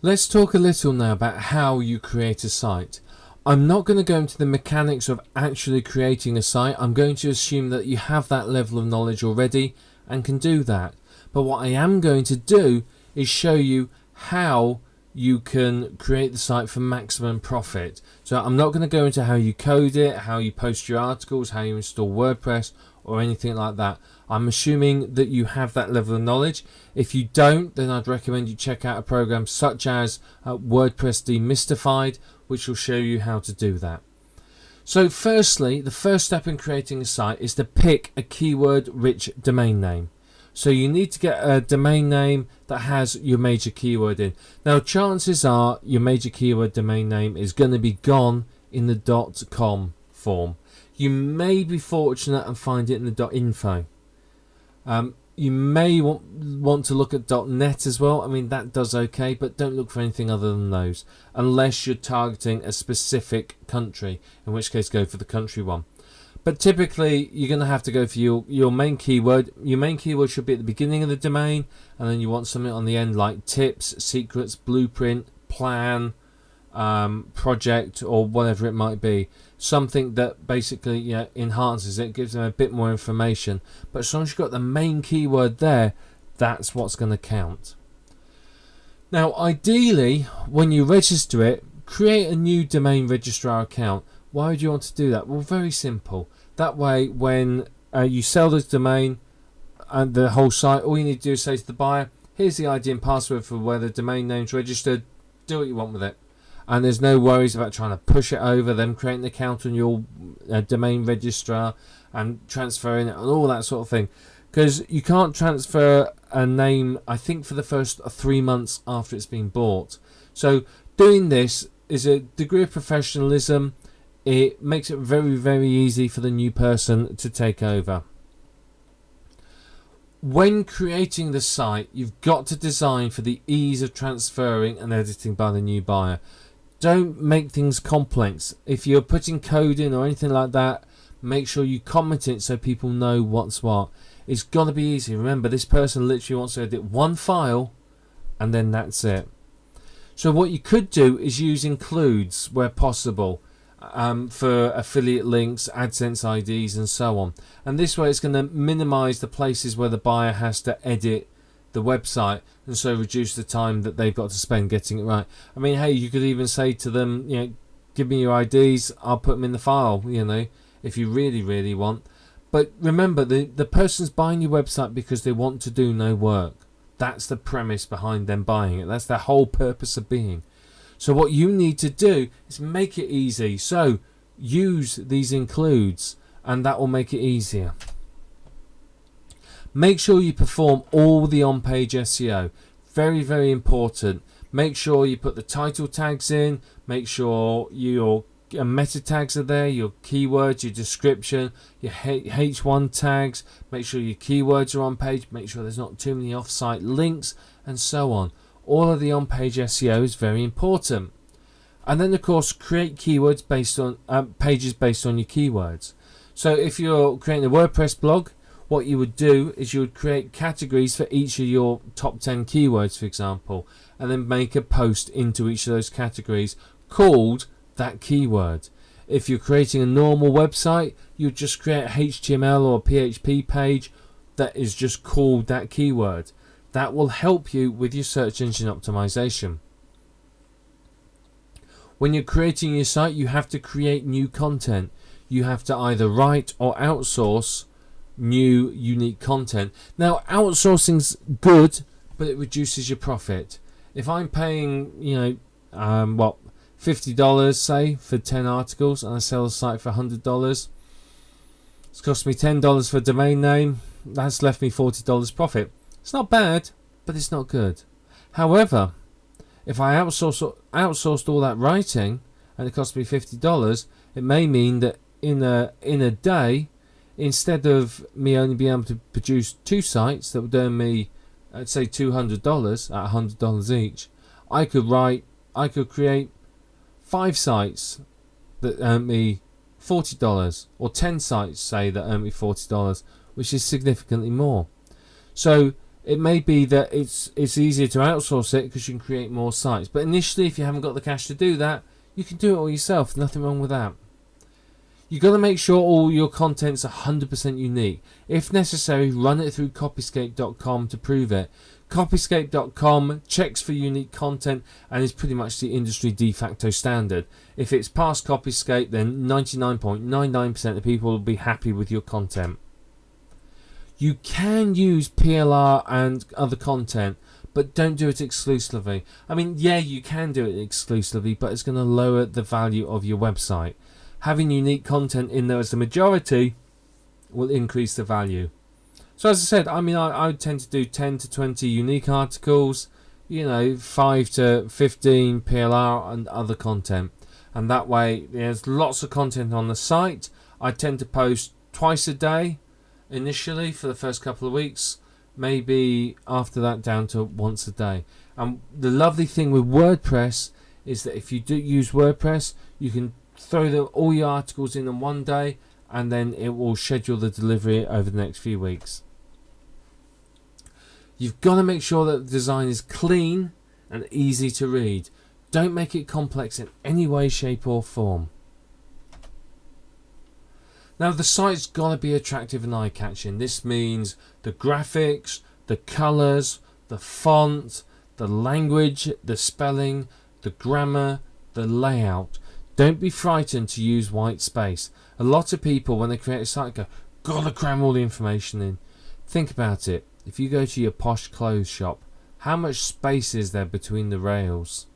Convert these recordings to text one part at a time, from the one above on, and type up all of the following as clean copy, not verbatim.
Let's talk a little now about how you create a site. I'm not going to go into the mechanics of actually creating a site. I'm going to assume that you have that level of knowledge already and can do that. But what I am going to do is show you how you can create the site for maximum profit. So I'm not going to go into how you code it, how you post your articles, how you install WordPress or anything like that. I'm assuming that you have that level of knowledge. If you don't, then I'd recommend you check out a program such as WordPress Demystified, which will show you how to do that. So firstly, the first step in creating a site is to pick a keyword rich domain name. So you need to get a domain name that has your major keyword in. Now chances are your major keyword domain name is going to be gone in the .com form. You may be fortunate and find it in the .info. You may want to look at .net as well. I mean, that does okay, but don't look for anything other than those unless you're targeting a specific country, in which case go for the country one. But typically you're going to have to go for your main keyword. Your main keyword should be at the beginning of the domain, and then you want something on the end like tips, secrets, blueprint, plan, project, or whatever it might be. Something that basically enhances it, gives them a bit more information. But as long as you've got the main keyword there, that's what's going to count. Now ideally, when you register it, create a new domain registrar account. Why would you want to do that? Well, very simple. That way when you sell this domain and the whole site, all you need to do is say to the buyer, here's the ID and password for where the domain name's registered, do what you want with it. And there's no worries about trying to push it over, them creating an account on your domain registrar and transferring it and all that sort of thing. Because you can't transfer a name, I think, for the first 3 months after it's been bought. So doing this is a degree of professionalism. It makes it very, very easy for the new person to take over. When creating the site, you've got to design for the ease of transferring and editing by the new buyer. Don't make things complex. If you're putting code in or anything like that, make sure you comment it so people know what's what. It's got to be easy. Remember, this person literally wants to edit one file and then that's it. So what you could do is use includes where possible. For affiliate links, AdSense IDs and so on, and this way it's going to minimize the places where the buyer has to edit the website and so reduce the time that they've got to spend getting it right. I mean, hey, you could even say to them, give me your IDs, I'll put them in the file, if you really want. But remember, the person's buying your website because they want to do no work. That's the premise behind them buying it. That's their whole purpose of being. So what you need to do is make it easy. So use these includes and that will make it easier. Make sure you perform all the on-page SEO. Very, very important. Make sure you put the title tags in. Make sure your meta tags are there, your keywords, your description, your H1 tags. Make sure your keywords are on page. Make sure there's not too many off-site links and so on. All of the on-page SEO is very important. And then of course create keywords based on pages based on your keywords. So if you're creating a WordPress blog, what you would do is you would create categories for each of your top 10 keywords, for example, and then make a post into each of those categories called that keyword. If you're creating a normal website, you just create a HTML or a PHP page that is just called that keyword. That will help you with your search engine optimization. When you're creating your site, you have to create new content. You have to either write or outsource new unique content. Now, outsourcing's good, but it reduces your profit. If I'm paying, $50 say for 10 articles and I sell the site for $100, it's cost me $10 for a domain name. That's left me $40 profit. It's not bad, but it's not good. However, if I outsourced all that writing and it cost me $50, it may mean that in a day, instead of me only being able to produce 2 sites that would earn me, let's say $200 at $100 each, I could create 5 sites that earn me $40, or 10 sites say that earn me $40, which is significantly more. So It may be that it's easier to outsource it because you can create more sites. But initially, if you haven't got the cash to do that, you can do it all yourself. Nothing wrong with that. You've got to make sure all your content's 100% unique. If necessary, run it through Copyscape.com to prove it. Copyscape.com checks for unique content and is pretty much the industry de facto standard. If it's past Copyscape, then 99.99% of people will be happy with your content. You can use PLR and other content, but don't do it exclusively. I mean, yeah, you can do it exclusively, but it's going to lower the value of your website. Having unique content in there as the majority will increase the value. So as I said, I mean, I would tend to do 10 to 20 unique articles, 5 to 15 PLR and other content. And that way, there's lots of content on the site. I tend to post twice a day initially for the first couple of weeks. Maybe after that down to once a day. And the lovely thing with WordPress is that if you do use WordPress, you can throw all your articles in one day, and then it will schedule the delivery over the next few weeks. You've got to make sure that the design is clean and easy to read. Don't make it complex in any way, shape or form. Now the site's got to be attractive and eye-catching. This means the graphics, the colours, the font, the language, the spelling, the grammar, the layout. Don't be frightened to use white space. A lot of people, when they create a site, go, gotta cram all the information in. Think about it. If you go to your posh clothes shop, how much space is there between the rails?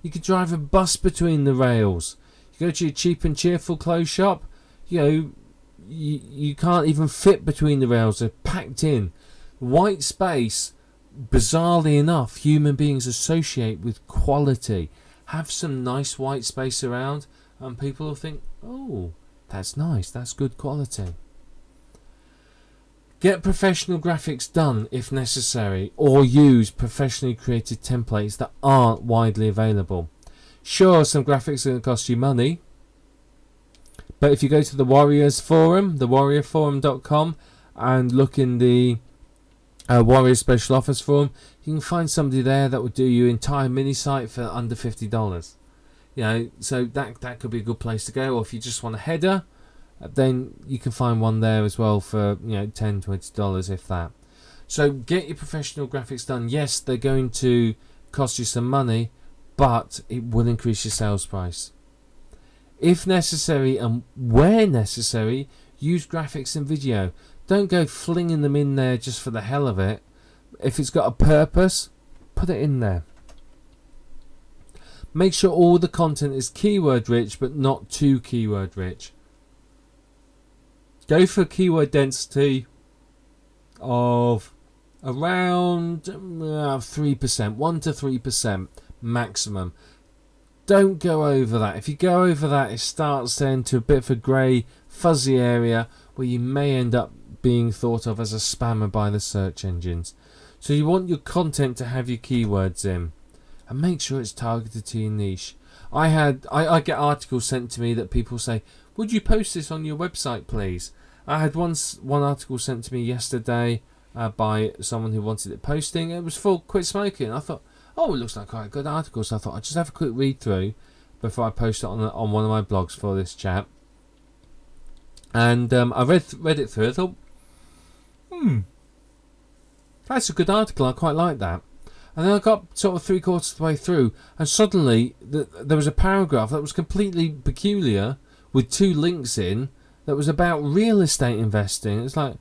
You could drive a bus between the rails. You go to your cheap and cheerful clothes shop, you can't even fit between the rails. They're packed in. White space, bizarrely enough, human beings associate with quality. Have some nice white space around and people will think, oh, that's nice, that's good quality. Get professional graphics done if necessary, or use professionally created templates that aren't widely available. Sure, some graphics are going to cost you money, but if you go to the Warriors Forum, thewarriorforum.com, and look in the Warrior Special Offers Forum, you can find somebody there that will do your entire mini site for under $50. So that could be a good place to go. Or if you just want a header, then you can find one there as well for $10, $20 if that. So get your professional graphics done. Yes, they're going to cost you some money, but it will increase your sales price. If necessary and where necessary, use graphics and video. Don't go flinging them in there just for the hell of it. If it's got a purpose, put it in there. Make sure all the content is keyword rich, but not too keyword rich. Go for keyword density of around 3%, 1 to 3% maximum. Don't go over that. If you go over that, it starts then to a bit of a grey, fuzzy area where you may end up being thought of as a spammer by the search engines. So you want your content to have your keywords in, and make sure it's targeted to your niche. I get articles sent to me that people say, would you post this on your website please? I had one article sent to me yesterday by someone who wanted it posting. It was for quit smoking. I thought, oh, it looks like quite a good article, so I thought I'd just have a quick read through before I post it on one of my blogs for this chat. And I read it through. I thought, that's a good article. I quite like that. And then I got sort of 3/4 of the way through, and suddenly there was a paragraph that was completely peculiar with 2 links in that was about real estate investing. It's like,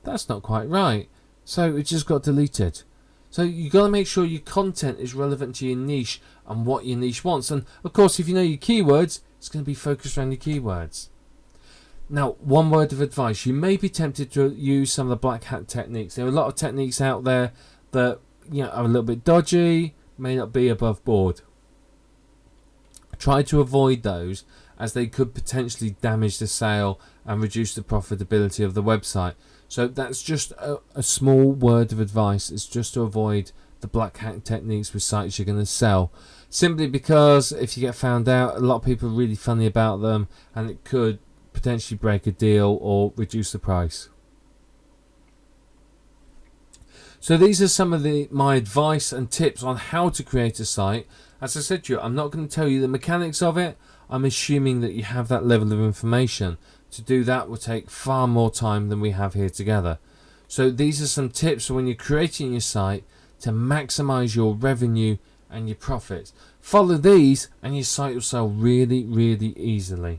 that's not quite right. So it just got deleted. So you got to make sure your content is relevant to your niche and what your niche wants. And of course, if you know your keywords, it's going to be focused around your keywords. Now, one word of advice. You may be tempted to use some of the black hat techniques. There are a lot of techniques out there that are a little bit dodgy, may not be above board. Try to avoid those, as they could potentially damage the sale and reduce the profitability of the website. So that's just a small word of advice. It's just to avoid the black hat techniques with sites you're going to sell. Simply because if you get found out, a lot of people are really funny about them, and it could potentially break a deal or reduce the price. So these are some of my advice and tips on how to create a site. As I said to you, I'm not going to tell you the mechanics of it. I'm assuming that you have that level of information. To do that will take far more time than we have here together. So these are some tips for when you're creating your site to maximize your revenue and your profits. Follow these and your site will sell really, really easily.